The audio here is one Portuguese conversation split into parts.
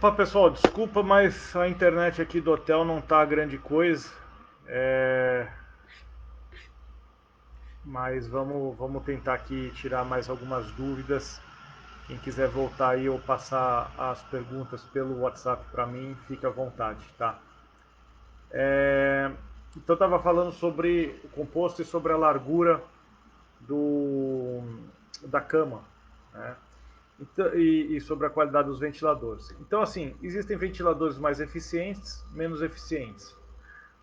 Opa, pessoal, desculpa, mas a internet aqui do hotel não tá grande coisa. Mas vamos tentar aqui tirar mais algumas dúvidas. Quem quiser voltar aí ou passar as perguntas pelo WhatsApp para mim, fica à vontade, tá? Então eu estava falando sobre o composto e sobre a largura do, da cama, né? Então, e sobre a qualidade dos ventiladores. Então, assim, existem ventiladores mais eficientes, menos eficientes.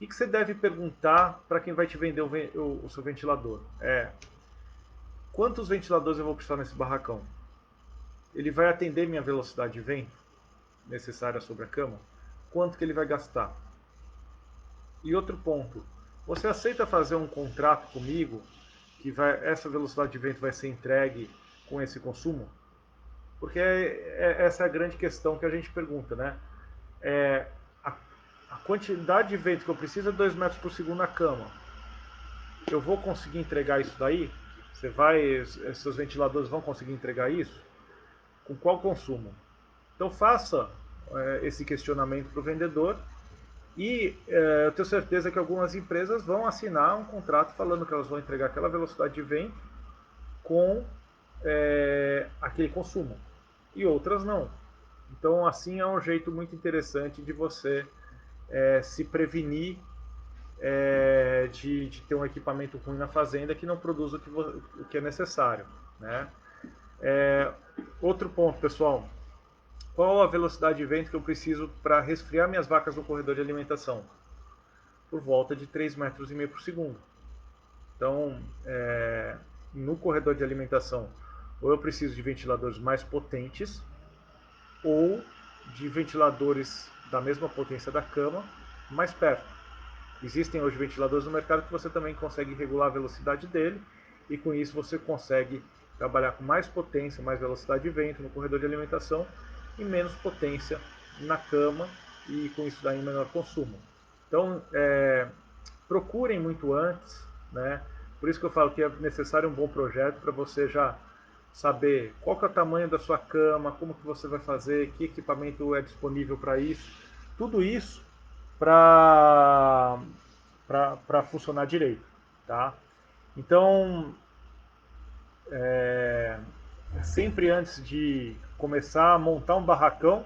O que você deve perguntar para quem vai te vender o seu ventilador? Quantos ventiladores eu vou precisar nesse barracão? Ele vai atender minha velocidade de vento necessária sobre a cama? Quanto que ele vai gastar? E outro ponto, você aceita fazer um contrato comigo que essa velocidade de vento vai ser entregue com esse consumo? Porque essa é a grande questão que a gente pergunta, né? É, a, a quantidade de vento que eu preciso é 2 metros por segundo na cama. Eu vou conseguir entregar isso daí? Seus ventiladores vão conseguir entregar isso? Com qual consumo? Então faça esse questionamento para o vendedor e eu tenho certeza que algumas empresas vão assinar um contrato falando que elas vão entregar aquela velocidade de vento com aquele consumo e outras não. Então assim é um jeito muito interessante de você se prevenir de ter um equipamento ruim na fazenda que não produz o que é necessário, né? Outro ponto, pessoal, qual a velocidade de vento que eu preciso para resfriar minhas vacas no corredor de alimentação? Por volta de 3,5 metros por segundo. Então, no corredor de alimentação, ou eu preciso de ventiladores mais potentes, ou de ventiladores da mesma potência da cama, mais perto. Existem hoje ventiladores no mercado que você também consegue regular a velocidade dele, e com isso você consegue trabalhar com mais potência, mais velocidade de vento no corredor de alimentação e menos potência na cama, e com isso daí um menor consumo. Então, procurem muito antes, né? Por isso que eu falo que é necessário um bom projeto para você já saber qual que é o tamanho da sua cama, como que você vai fazer, que equipamento é disponível para isso. Tudo isso para funcionar direito, tá? Então, sempre antes de começar a montar um barracão,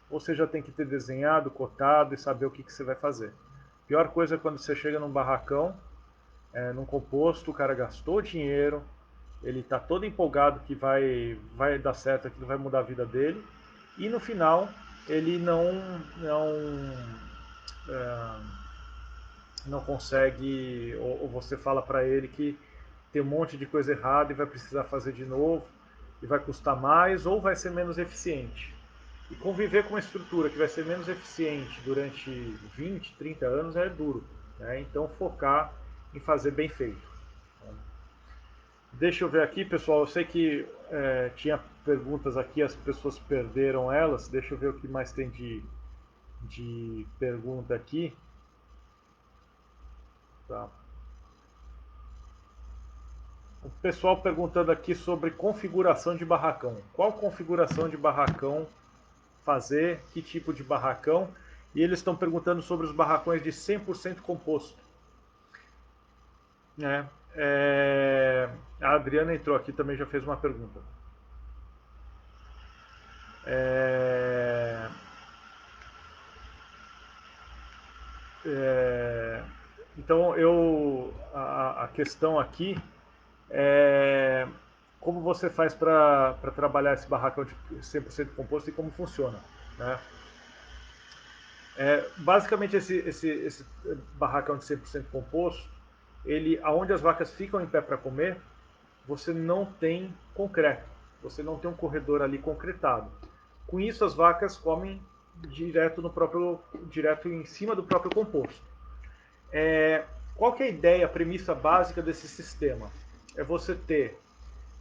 você já tem que ter desenhado, cotado e saber o que você vai fazer. Pior coisa é quando você chega num barracão, num composto, o cara gastou dinheiro, ele está todo empolgado que vai dar certo, que vai mudar a vida dele, e no final ele não consegue, ou você fala para ele que tem um monte de coisa errada e vai precisar fazer de novo, e vai custar mais ou vai ser menos eficiente. E conviver com uma estrutura que vai ser menos eficiente durante 20, 30 anos é duro, né? Então focar em fazer bem feito. Deixa eu ver aqui, pessoal. Eu sei que tinha perguntas aqui, as pessoas perderam elas. Deixa eu ver o que mais tem de pergunta aqui. Tá. O pessoal perguntando aqui sobre configuração de barracão. Qual configuração de barracão fazer? Que tipo de barracão? E eles estão perguntando sobre os barracões de 100% composto. A Adriana entrou aqui também, já fez uma pergunta. Então a questão aqui é como você faz para trabalhar esse barracão de 100% composto e como funciona, né? Basicamente esse barracão de 100% composto, ele, aonde as vacas ficam em pé para comer, você não tem concreto, você não tem um corredor ali concretado. Com isso as vacas comem direto em cima do próprio composto. Qual que é a ideia, a premissa básica desse sistema? É você ter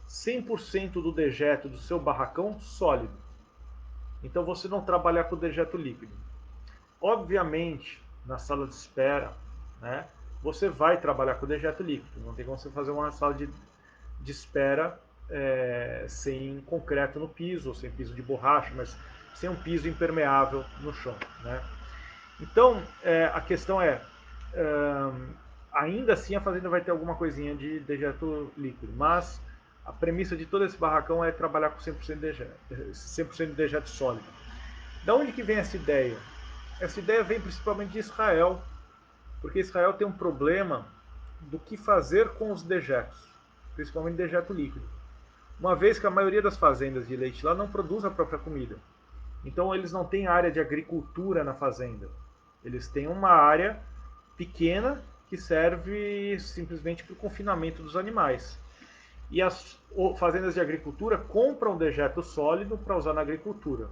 100% do dejeto do seu barracão sólido. Então você não trabalhar com dejeto líquido. Obviamente, na sala de espera, né, você vai trabalhar com dejeto líquido. Não tem como você fazer uma sala de espera sem concreto no piso, ou sem piso de borracha, mas sem um piso impermeável no chão, né? Então, a questão ainda assim a fazenda vai ter alguma coisinha de dejeto líquido, mas a premissa de todo esse barracão é trabalhar com 100% de dejeto, 100% de dejeto sólido. Da onde que vem essa ideia? Essa ideia vem principalmente de Israel, porque Israel tem um problema do que fazer com os dejetos, principalmente dejeto líquido. Uma vez que a maioria das fazendas de leite lá não produz a própria comida. Então eles não têm área de agricultura na fazenda. Eles têm uma área pequena que serve simplesmente para o confinamento dos animais. E as fazendas de agricultura compram dejeto sólido para usar na agricultura.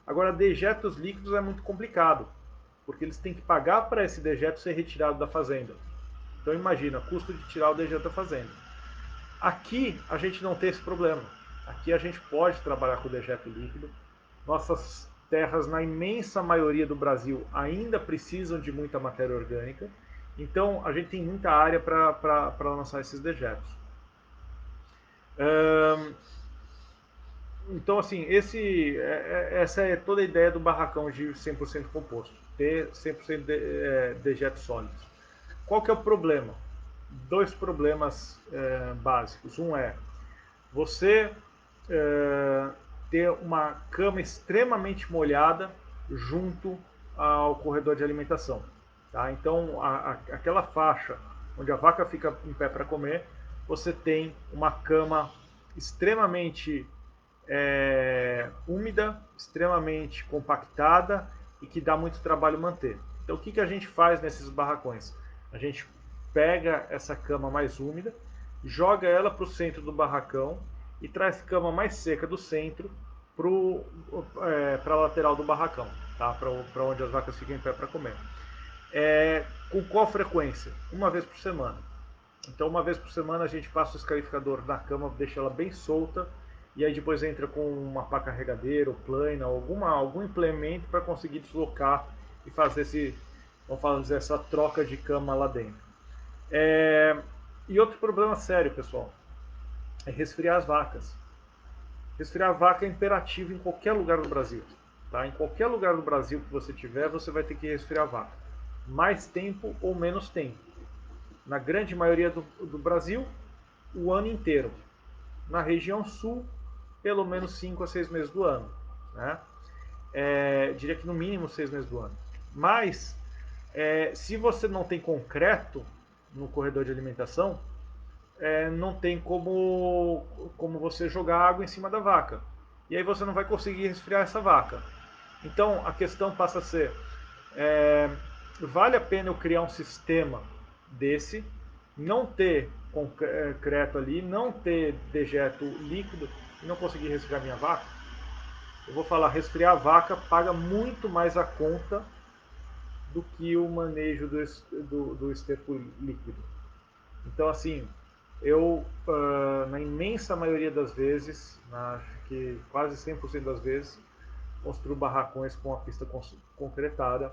Agora, dejetos líquidos é muito complicado, porque eles têm que pagar para esse dejeto ser retirado da fazenda. Então imagina, custo de tirar o dejeto da fazenda. Aqui a gente não tem esse problema. Aqui a gente pode trabalhar com dejeto líquido. Nossas terras, na imensa maioria do Brasil, ainda precisam de muita matéria orgânica. Então a gente tem muita área para lançar esses dejetos. Então, assim, essa é toda a ideia do barracão de 100% composto. Ter 100% de dejetos sólidos. Qual que é o problema? Dois problemas básicos. Um é você ter uma cama extremamente molhada junto ao corredor de alimentação. Tá? Então, aquela faixa onde a vaca fica em pé para comer, você tem uma cama extremamente úmida, extremamente compactada e que dá muito trabalho manter. Então, o que a gente faz nesses barracões? A gente pega essa cama mais úmida, joga ela para o centro do barracão e traz cama mais seca do centro para a lateral do barracão, tá? Para onde as vacas ficam em pé para comer. Com qual frequência? Uma vez por semana. Então, uma vez por semana a gente passa o escarificador na cama, deixa ela bem solta, e aí depois entra com uma pá carregadeira, ou plana, algum implemento para conseguir deslocar e fazer vamos fazer essa troca de cama lá dentro. E outro problema sério, pessoal, é resfriar as vacas. Resfriar a vaca é imperativo em qualquer lugar do Brasil. Tá? Em qualquer lugar do Brasil que você tiver, você vai ter que resfriar a vaca. Mais tempo ou menos tempo. Na grande maioria do Brasil, o ano inteiro. Na região sul, pelo menos 5 a 6 meses do ano. Né? Diria que no mínimo 6 meses do ano. Mas, se você não tem concreto no corredor de alimentação, não tem como você jogar água em cima da vaca. E aí você não vai conseguir resfriar essa vaca. Então a questão passa a ser, vale a pena eu criar um sistema desse, não ter concreto ali, não ter dejeto líquido e não conseguir resfriar minha vaca? Eu vou falar, resfriar a vaca paga muito mais a conta do que o manejo do esterco líquido. Então, assim, eu, na imensa maioria das vezes, acho que quase 100% das vezes, construo barracões com a pista concretada.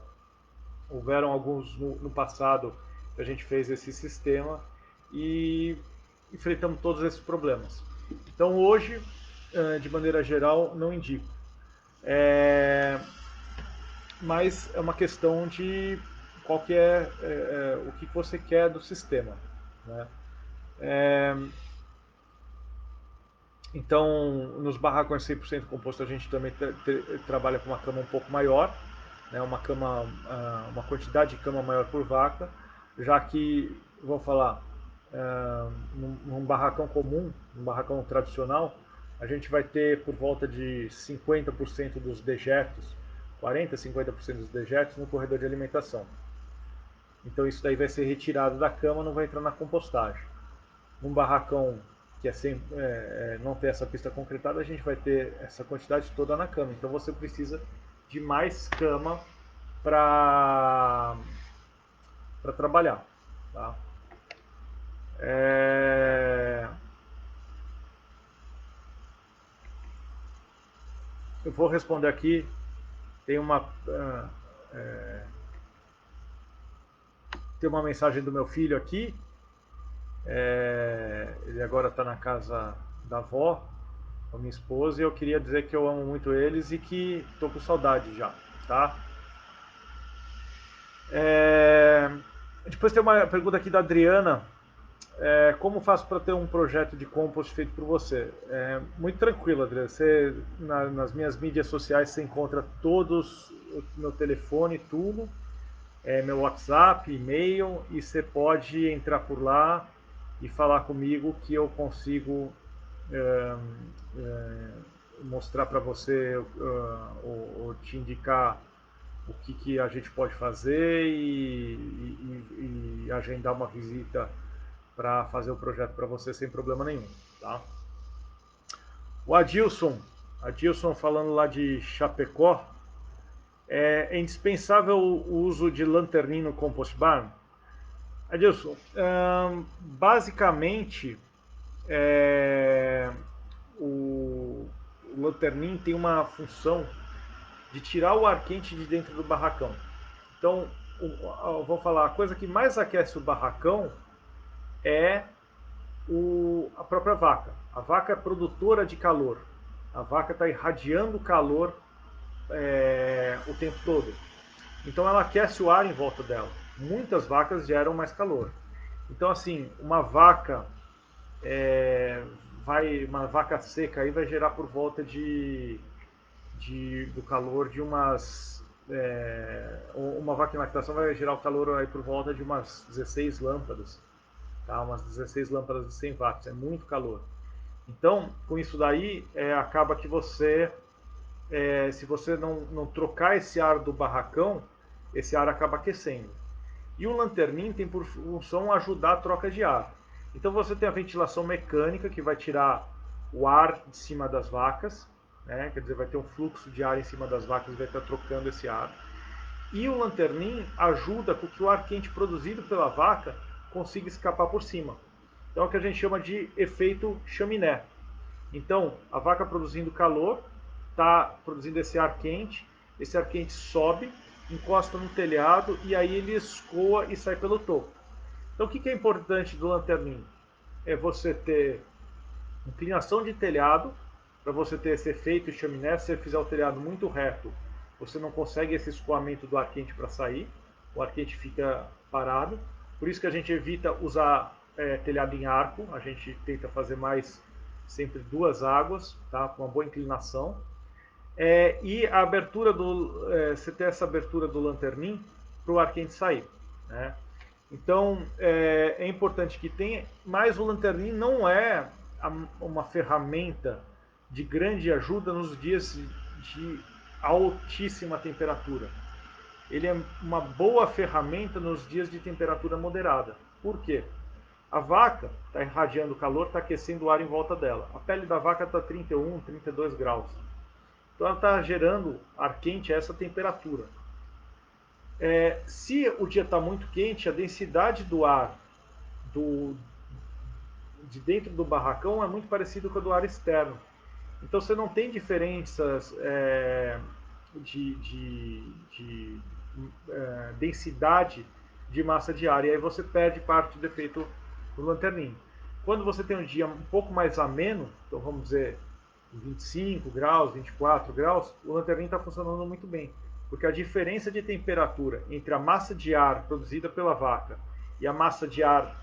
Houveram alguns no passado que a gente fez esse sistema e enfrentamos todos esses problemas. Então, hoje, de maneira geral, não indico. Mas é uma questão de qual que o que você quer do sistema. Né? Então, nos barracões 100% composto, a gente também trabalha com uma cama um pouco maior, né, uma quantidade de cama maior por vaca, já que, vou falar, num barracão comum, num barracão tradicional, a gente vai ter por volta de 50% dos dejetos, 40, 50% dos dejetos no corredor de alimentação. Então isso daí vai ser retirado da cama, não vai entrar na compostagem. Num barracão que não tem essa pista concretada, a gente vai ter essa quantidade toda na cama. Então você precisa de mais cama para trabalhar. Tá? Eu vou responder aqui. Tem tem uma mensagem do meu filho aqui. Ele agora está na casa da avó. com a minha esposa, e eu queria dizer que eu amo muito eles e que estou com saudade já, tá? Depois tem uma pergunta aqui da Adriana. Como faço para ter um projeto de compost feito por você? Muito tranquilo, Adriana. Você, nas minhas mídias sociais você encontra todos, meu telefone, tudo, meu WhatsApp, e-mail, e você pode entrar por lá e falar comigo que eu consigo é, mostrar para você, ou te indicar o que a gente pode fazer e agendar uma visita para fazer o projeto para você sem problema nenhum, tá? O Adilson falando lá de Chapecó, é indispensável o uso de lanterninha no compost barn? Adilson, basicamente, é, o, o lanterninho tem uma função de tirar o ar quente de dentro do barracão. Então, vamos falar, a coisa que mais aquece o barracão é a própria vaca. A vaca é produtora de calor. A vaca está irradiando calor o tempo todo. Então ela aquece o ar em volta dela. Muitas vacas geram mais calor. Então assim, uma vaca seca aí vai gerar por volta do calor de uma vaca em lactação vai gerar o calor aí por volta de umas 16 lâmpadas, tá? Umas 16 lâmpadas de 100 watts, é muito calor. Então, com isso daí, acaba que se você não trocar esse ar do barracão, esse ar acaba aquecendo. E o lanterninho tem por função ajudar a troca de ar. Então você tem a ventilação mecânica, que vai tirar o ar de cima das vacas, né? Quer dizer, vai ter um fluxo de ar em cima das vacas e vai estar trocando esse ar. E o lanterninho ajuda com que o ar quente produzido pela vaca consiga escapar por cima. Então é o que a gente chama de efeito chaminé. Então, a vaca produzindo calor, está produzindo esse ar quente sobe, encosta no telhado e aí ele escoa e sai pelo topo. Então, o que é importante do lanterninho? É você ter inclinação de telhado, para você ter esse efeito chaminé. Se você fizer o telhado muito reto, você não consegue esse escoamento do ar quente para sair, o ar quente fica parado. Por isso que a gente evita usar telhado em arco, a gente tenta fazer mais sempre duas águas, tá? Com uma boa inclinação. E a abertura você ter essa abertura do lanterninho para o ar quente sair, né? Então é importante que tenha, mas o lanterninho não é uma ferramenta de grande ajuda nos dias de altíssima temperatura. Ele é uma boa ferramenta nos dias de temperatura moderada. Por quê? A vaca está irradiando calor, está aquecendo o ar em volta dela. A pele da vaca está 31, 32 graus. Então ela está gerando ar quente a essa temperatura. Se o dia está muito quente, a densidade do ar de dentro do barracão é muito parecida com a do ar externo. Então você não tem diferenças de densidade de massa de ar. E aí você perde parte do efeito do lanterninho. Quando você tem um dia um pouco mais ameno, então vamos dizer 25 graus, 24 graus, o lanterninho está funcionando muito bem. Porque a diferença de temperatura entre a massa de ar produzida pela vaca e a massa de ar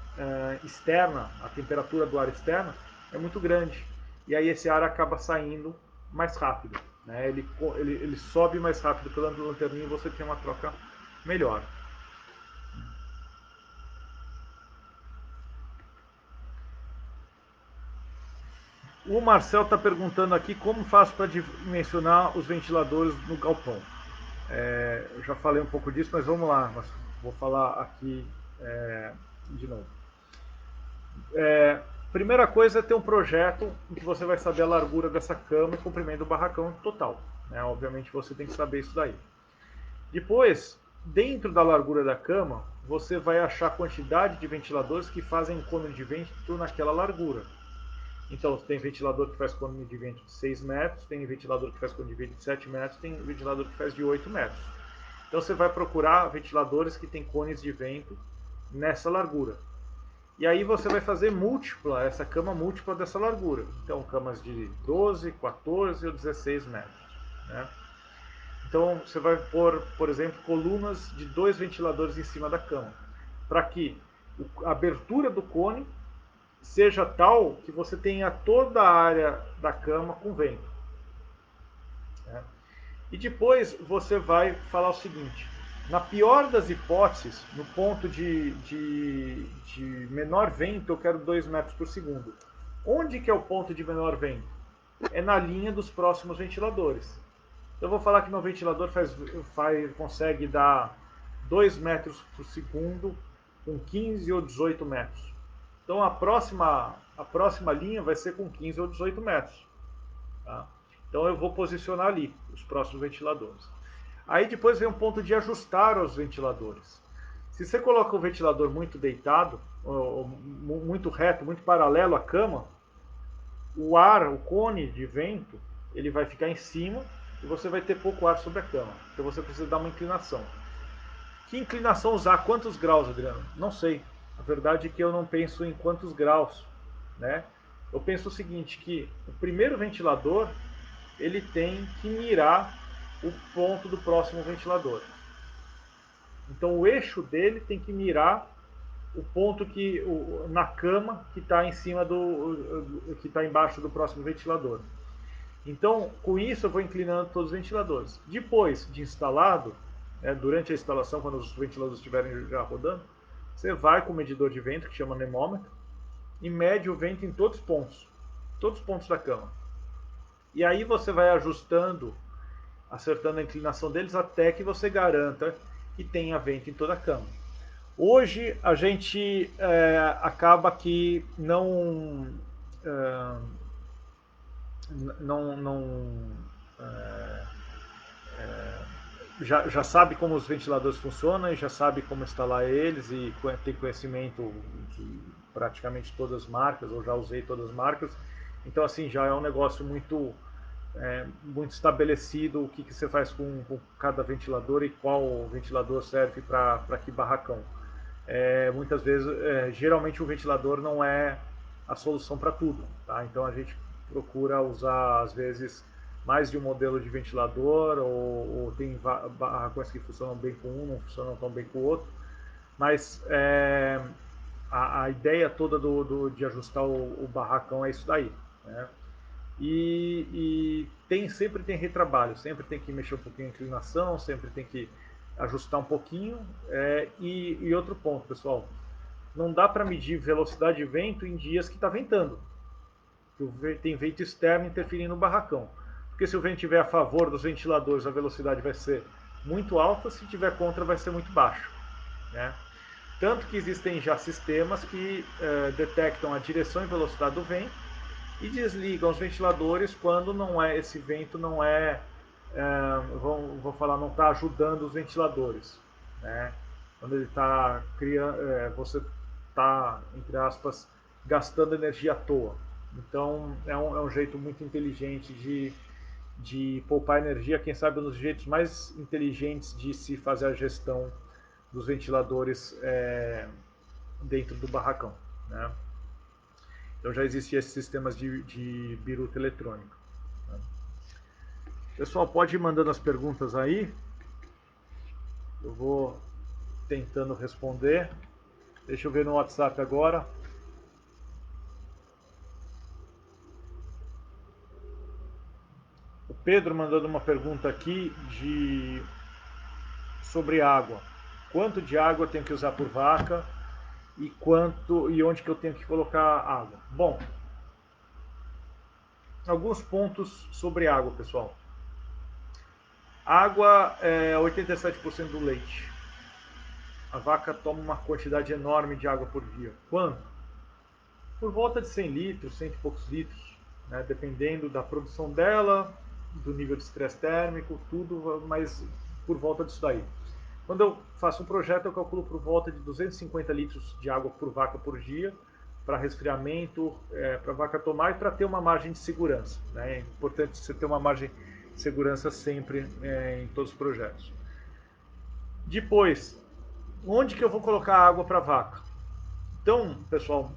externa, a temperatura do ar externo, é muito grande. E aí esse ar acaba saindo mais rápido, né? Ele sobe mais rápido pela lanterninha e você tem uma troca melhor. O Marcel está perguntando aqui como faço para dimensionar os ventiladores no galpão. Eu já falei um pouco disso, mas vamos lá, vou falar aqui de novo. Primeira coisa é ter um projeto em que você vai saber a largura dessa cama e o comprimento do barracão total, né? Obviamente você tem que saber isso daí. Depois, dentro da largura da cama, você vai achar a quantidade de ventiladores que fazem cone de vento naquela largura. Então, tem ventilador que faz cone de vento de 6 metros, tem ventilador que faz cone de vento de 7 metros, tem ventilador que faz de 8 metros. Então, você vai procurar ventiladores que têm cones de vento nessa largura. E aí você vai fazer múltipla, essa cama múltipla dessa largura. Então, camas de 12, 14 ou 16 metros. Né? Então, você vai pôr, por exemplo, colunas de 2 ventiladores em cima da cama, para que a abertura do cone seja tal que você tenha toda a área da cama com vento. Né? E depois você vai falar o seguinte: na pior das hipóteses, no ponto de menor vento, eu quero 2 metros por segundo. Onde que é o ponto de menor vento? É na linha dos próximos ventiladores. Eu vou falar que meu ventilador consegue dar 2 metros por segundo com 15 ou 18 metros. Então a próxima linha vai ser com 15 ou 18 metros. Tá? Então eu vou posicionar ali os próximos ventiladores. Aí depois vem um ponto de ajustar os ventiladores. Se você coloca o ventilador muito deitado, muito reto, muito paralelo à cama, o ar, o cone de vento, ele vai ficar em cima e você vai ter pouco ar sobre a cama. Então você precisa dar uma inclinação. Que inclinação usar? Quantos graus, Adriano? Não sei. A verdade é que eu não penso em quantos graus, né? Eu penso o seguinte, que o primeiro ventilador, ele tem que mirar o ponto do próximo ventilador. Então o eixo dele tem que mirar o ponto que na cama que está em cima que está embaixo do próximo ventilador. Então, com isso eu vou inclinando todos os ventiladores. Depois de instalado, durante a instalação, quando os ventiladores estiverem já rodando, você vai com o medidor de vento, que chama anemômetro, e mede o vento em todos os pontos da cama. E aí você vai ajustando, acertando a inclinação deles, até que você garanta que tenha vento em toda a cama. Hoje a gente acaba que já sabe como os ventiladores funcionam, já sabe como instalar eles e tem conhecimento de praticamente todas as marcas, ou já usei todas as marcas. Então assim, já é um negócio muito estabelecido o que você faz com cada ventilador e qual ventilador serve para que barracão. Muitas vezes, geralmente o ventilador não é a solução para tudo, tá? Então a gente procura usar às vezes mais de um modelo de ventilador, ou tem barracões que funcionam bem com um, não funcionam tão bem com o outro, mas a ideia toda de ajustar o barracão é isso daí, né? E sempre tem retrabalho, sempre tem que mexer um pouquinho a inclinação, sempre tem que ajustar um pouquinho. E outro ponto, pessoal, não dá para medir velocidade de vento em dias que está ventando. Tem vento externo interferindo no barracão. Porque se o vento estiver a favor dos ventiladores, a velocidade vai ser muito alta, se estiver contra, vai ser muito baixa. Né? Tanto que existem já sistemas que detectam a direção e velocidade do vento e desligam os ventiladores quando esse vento não vou falar, não está ajudando os ventiladores, né? Quando ele está criando, você está, entre aspas, gastando energia à toa. Então é um jeito muito inteligente de poupar energia, quem sabe um dos jeitos mais inteligentes de se fazer a gestão dos ventiladores dentro do barracão, né? Então já existiam esses sistemas de biruta eletrônico. Né? Pessoal, pode ir mandando as perguntas aí. Eu vou tentando responder. Deixa eu ver no WhatsApp agora. O Pedro mandando uma pergunta aqui sobre água. Quanto de água eu tenho que usar por vaca e onde que eu tenho que colocar água? Bom, alguns pontos sobre água, pessoal. Água é 87% do leite. A vaca toma uma quantidade enorme de água por dia. Quanto? Por volta de 100 litros, 100 e poucos litros, né? Dependendo da produção dela, do nível de estresse térmico, tudo, mas por volta disso daí. Quando eu faço um projeto, eu calculo por volta de 250 litros de água por vaca por dia, para resfriamento, para a vaca tomar e para ter uma margem de segurança. Né? É importante você ter uma margem de segurança sempre em todos os projetos. Depois, onde que eu vou colocar água para a vaca? Então, pessoal,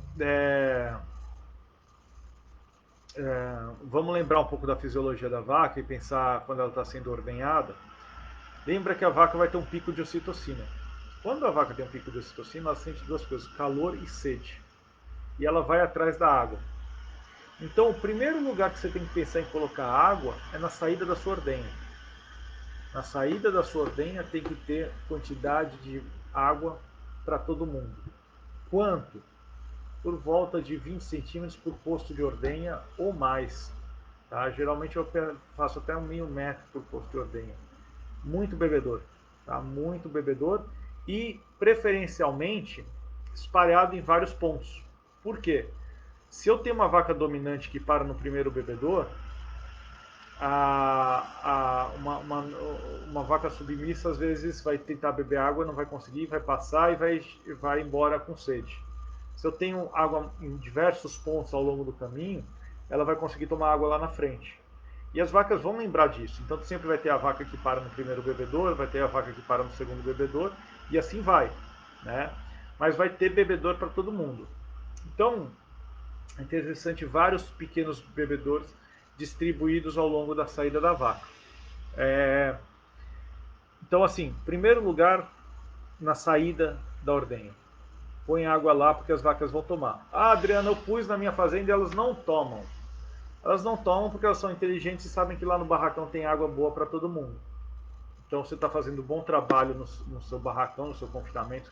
vamos lembrar um pouco da fisiologia da vaca e pensar quando ela está sendo ordenhada. Lembra que a vaca vai ter um pico de ocitocina. Quando a vaca tem um pico de ocitocina, ela sente duas coisas, calor e sede. E ela vai atrás da água. Então, o primeiro lugar que você tem que pensar em colocar água é na saída da sua ordenha. Na saída da sua ordenha tem que ter quantidade de água para todo mundo. Quanto? Por volta de 20 centímetros por posto de ordenha ou mais. Tá? Geralmente eu faço até 1.000 metros por posto de ordenha. Muito bebedor. Tá? Muito bebedor e preferencialmente espalhado em vários pontos. Por quê? Se eu tenho uma vaca dominante que para no primeiro bebedor, uma vaca submissa às vezes vai tentar beber água, não vai conseguir, vai passar e vai embora com sede. Se eu tenho água em diversos pontos ao longo do caminho, ela vai conseguir tomar água lá na frente. E as vacas vão lembrar disso. Então sempre vai ter a vaca que para no primeiro bebedor, vai ter a vaca que para no segundo bebedor, e assim vai. Né? Mas vai ter bebedor para todo mundo. Então é interessante vários pequenos bebedores distribuídos ao longo da saída da vaca. Então, assim, primeiro lugar, na saída da ordenha. Põe água lá porque as vacas vão tomar. Ah, Adriana, eu pus na minha fazenda e elas não tomam. Elas não tomam porque elas são inteligentes e sabem que lá no barracão tem água boa para todo mundo. Então você está fazendo um bom trabalho no seu barracão, no seu confinamento,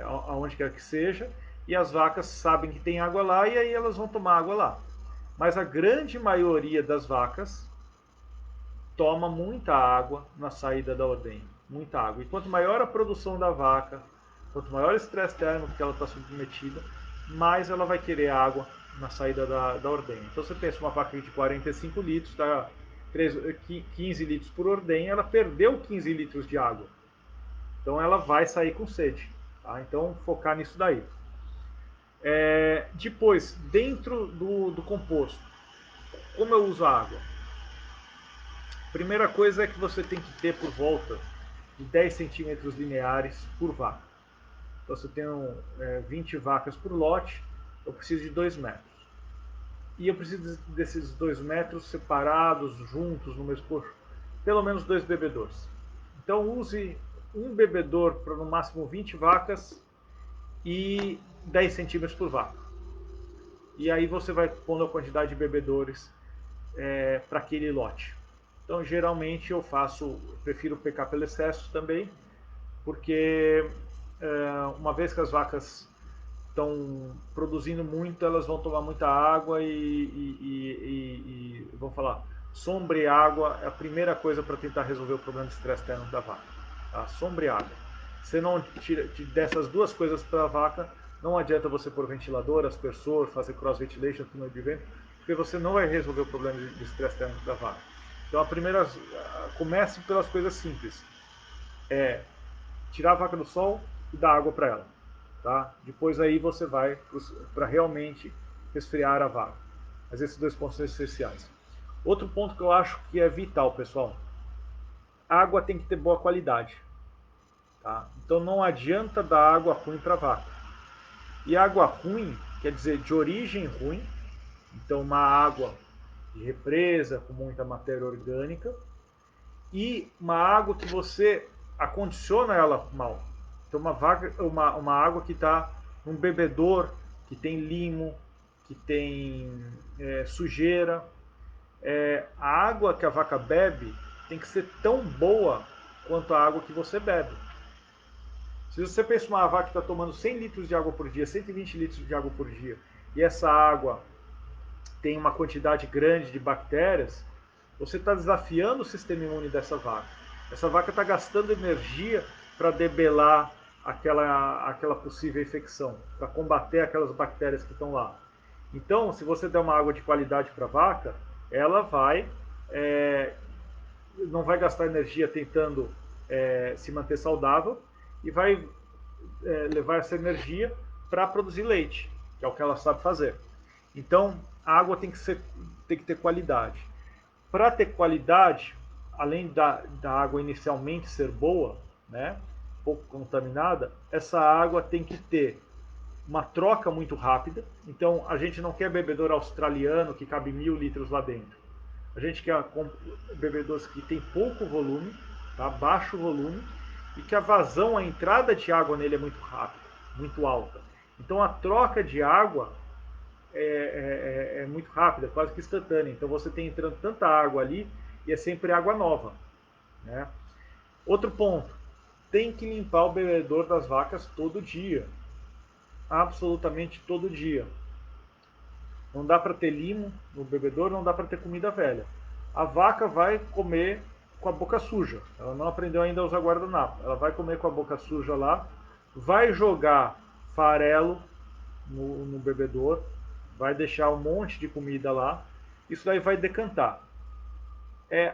aonde quer que seja, e as vacas sabem que tem água lá e aí elas vão tomar água lá. Mas a grande maioria das vacas toma muita água na saída da ordenha, muita água. E quanto maior a produção da vaca, quanto maior o estresse térmico que ela está submetida, mais ela vai querer água na saída da ordenha. Então você pensa uma vaca de 45 litros, dá 15 litros por ordenha, ela perdeu 15 litros de água. Então ela vai sair com sede. Tá? Então focar nisso daí. Depois, dentro do composto, como eu uso a água? Primeira coisa é que você tem que ter por volta de 10 centímetros lineares por vaca. Então, se eu tenho 20 vacas por lote, eu preciso de 2 metros. E eu preciso desses 2 metros separados, juntos, no mesmo corpo, pelo menos 2 bebedores. Então, use um bebedor para no máximo 20 vacas e 10 centímetros por vaca. E aí você vai pondo a quantidade de bebedores para aquele lote. Então, geralmente eu prefiro pecar pelo excesso também, porque uma vez que as vacas estão produzindo muito, elas vão tomar muita água e vamos falar, sombra e água é a primeira coisa para tentar resolver o problema de estresse térmico da vaca. Tá? Sombra e água. Se não tira dessas duas coisas para a vaca, não adianta você pôr ventilador, aspersor, fazer cross ventilation, túnel de vento, porque você não vai resolver o problema de estresse térmico da vaca. Então, comece pelas coisas simples. Tirar a vaca do sol e dar água para ela. Tá? Depois aí você vai para realmente resfriar a vaca. Mas esses dois pontos são essenciais. Outro ponto que eu acho que é vital, pessoal. A água tem que ter boa qualidade. Tá? Então não adianta dar água ruim para a vaca. E água ruim quer dizer de origem ruim. Então uma água de represa com muita matéria orgânica. E uma água que você acondiciona ela mal. Então uma água que está num bebedor, que tem limo, que tem sujeira. A água que a vaca bebe tem que ser tão boa quanto a água que você bebe. Se você pensa uma vaca que está tomando 100 litros de água por dia, 120 litros de água por dia, e essa água tem uma quantidade grande de bactérias, você está desafiando o sistema imune dessa vaca. Essa vaca está gastando energia para debelar aquela possível infecção, para combater aquelas bactérias que estão lá. Então, se você der uma água de qualidade para a vaca, ela não vai gastar energia tentando se manter saudável e vai levar essa energia para produzir leite, que é o que ela sabe fazer. Então, a água tem que ter qualidade. Para ter qualidade, além da água inicialmente ser boa, né, pouco contaminada, essa água tem que ter uma troca muito rápida. Então a gente não quer bebedouro australiano que cabe 1000 litros lá dentro. A gente quer bebedouros que tem pouco volume, tá? Baixo volume, e que a vazão, a entrada de água nele é muito rápida, muito alta. Então a troca de água é muito rápida, quase que instantânea. Então você tem entrando tanta água ali e é sempre água nova, né? Outro ponto, tem que limpar o bebedor das vacas todo dia, absolutamente todo dia. Não dá para ter limo no bebedor, não dá para ter comida velha. A vaca vai comer com a boca suja. Ela não aprendeu ainda a usar guardanapo. Ela vai comer com a boca suja lá, vai jogar farelo no bebedor, vai deixar um monte de comida lá. Isso daí vai decantar.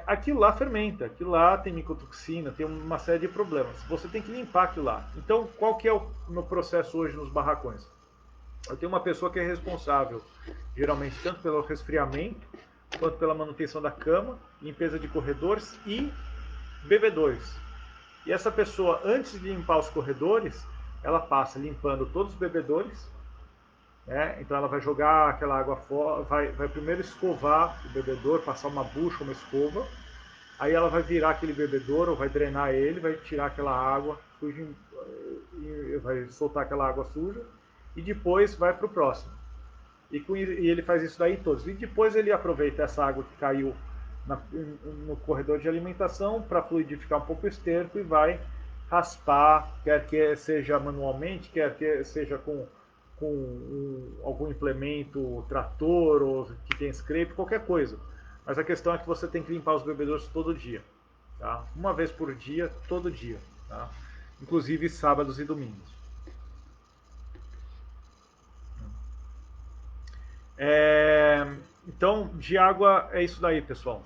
Aquilo lá fermenta, aquilo lá tem micotoxina, tem uma série de problemas. Você tem que limpar aquilo lá. Então, qual que é o meu processo hoje nos barracões? Eu tenho uma pessoa que é responsável, geralmente, tanto pelo resfriamento, quanto pela manutenção da cama, limpeza de corredores e bebedouros. E essa pessoa, antes de limpar os corredores, ela passa limpando todos os bebedouros, né? Então ela vai jogar aquela água fora, vai primeiro escovar o bebedouro, passar uma bucha, uma escova, aí ela vai virar aquele bebedouro, vai drenar ele, vai tirar aquela água suja, vai soltar aquela água suja, e depois vai para o próximo. E ele faz isso daí em todos. E depois ele aproveita essa água que caiu no corredor de alimentação para fluidificar um pouco o esterco e vai raspar, quer que seja manualmente, quer que seja com algum implemento, trator ou que tem scrape, qualquer coisa. Mas a questão é que você tem que limpar os bebedouros todo dia, tá? Uma vez por dia, todo dia, tá? Inclusive sábados e domingos. Então, de água é isso daí, pessoal.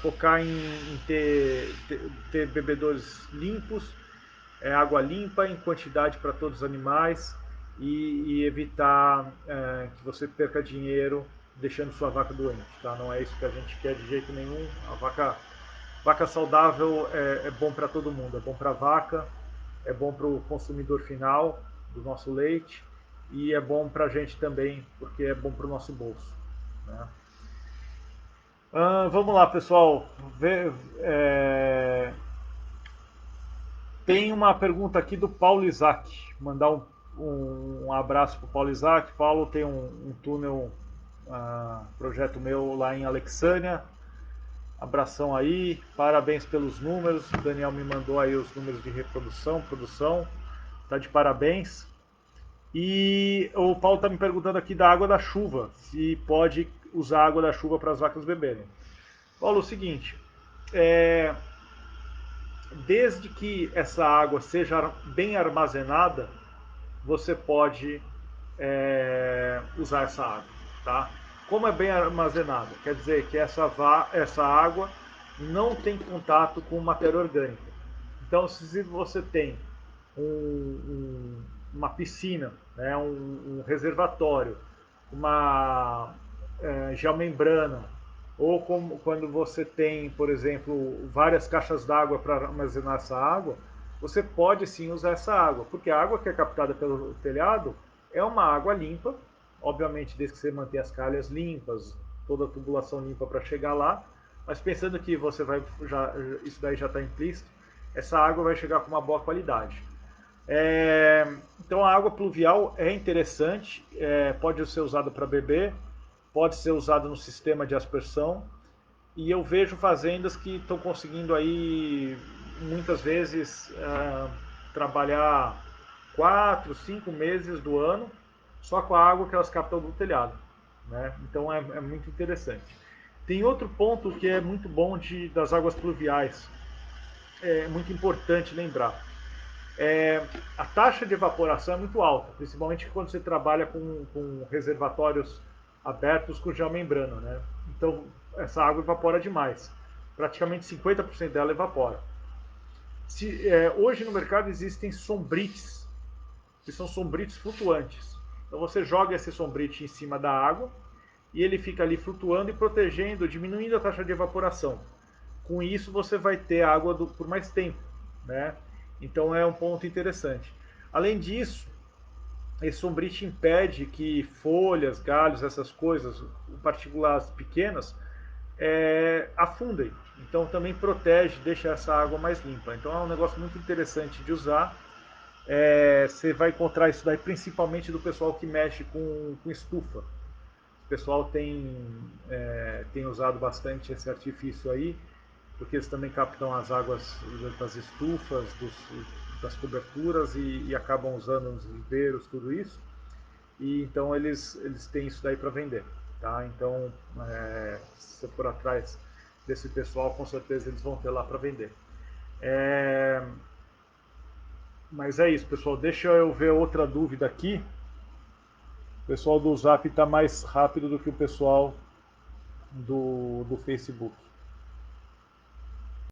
Focar em ter bebedouros limpos, água limpa em quantidade para todos os animais e evitar que você perca dinheiro deixando sua vaca doente, tá? Não é isso que a gente quer de jeito nenhum. A vaca saudável é bom para todo mundo, é bom para a vaca, é bom para o consumidor final do nosso leite e é bom para a gente também, porque é bom para o nosso bolso, né? Vamos lá, pessoal. Tem uma pergunta aqui do Paulo Isaac. Mandar um abraço para o Paulo Isaac. Paulo tem um túnel, projeto meu lá em Alexânia. Abração aí, parabéns pelos números. O Daniel me mandou aí os números de reprodução, produção. Tá de parabéns. E o Paulo está me perguntando aqui da água da chuva, se pode usar a água da chuva para as vacas beberem. Paulo, é o seguinte, desde que essa água seja bem armazenada, você pode usar essa água, tá? Como é bem armazenada? Quer dizer que essa água não tem contato com matéria orgânica. Então, se você tem uma piscina, né, um reservatório, uma geomembrana, ou como quando você tem, por exemplo, várias caixas d'água para armazenar essa água, você pode sim usar essa água, porque a água que é captada pelo telhado é uma água limpa, obviamente desde que você mantenha as calhas limpas, toda a tubulação limpa para chegar lá, mas pensando que você vai isso daí já está implícito, essa água vai chegar com uma boa qualidade. Então a água pluvial é interessante, pode ser usada para beber, pode ser usada no sistema de aspersão, e eu vejo fazendas que estão conseguindo aí muitas vezes trabalhar 4, 5 meses do ano só com a água que elas captam do telhado, né? Então é muito interessante. Tem outro ponto que é muito bom das águas pluviais, é muito importante lembrar. A taxa de evaporação é muito alta, principalmente quando você trabalha com reservatórios abertos com geomembrana, né? Então essa água evapora demais, praticamente 50% dela evapora. Hoje no mercado existem sombrites, que são sombrites flutuantes. Então você joga esse sombrite em cima da água e ele fica ali flutuando e protegendo, diminuindo a taxa de evaporação. Com isso você vai ter água por mais tempo, né? Então é um ponto interessante. Além disso, esse sombrite impede que folhas, galhos, essas coisas, partículas pequenas, afundem. Então também protege, deixa essa água mais limpa. Então é um negócio muito interessante de usar. Você vai encontrar isso daí principalmente do pessoal que mexe com estufa. O pessoal tem usado bastante esse artifício aí, porque eles também captam as águas das estufas, das coberturas e acabam usando nos viveiros, tudo isso. E então eles têm isso daí para vender. Tá? Então, se você for atrás desse pessoal, com certeza eles vão ter lá para vender. Mas é isso, pessoal. Deixa eu ver outra dúvida aqui. O pessoal do Zap está mais rápido do que o pessoal do Facebook.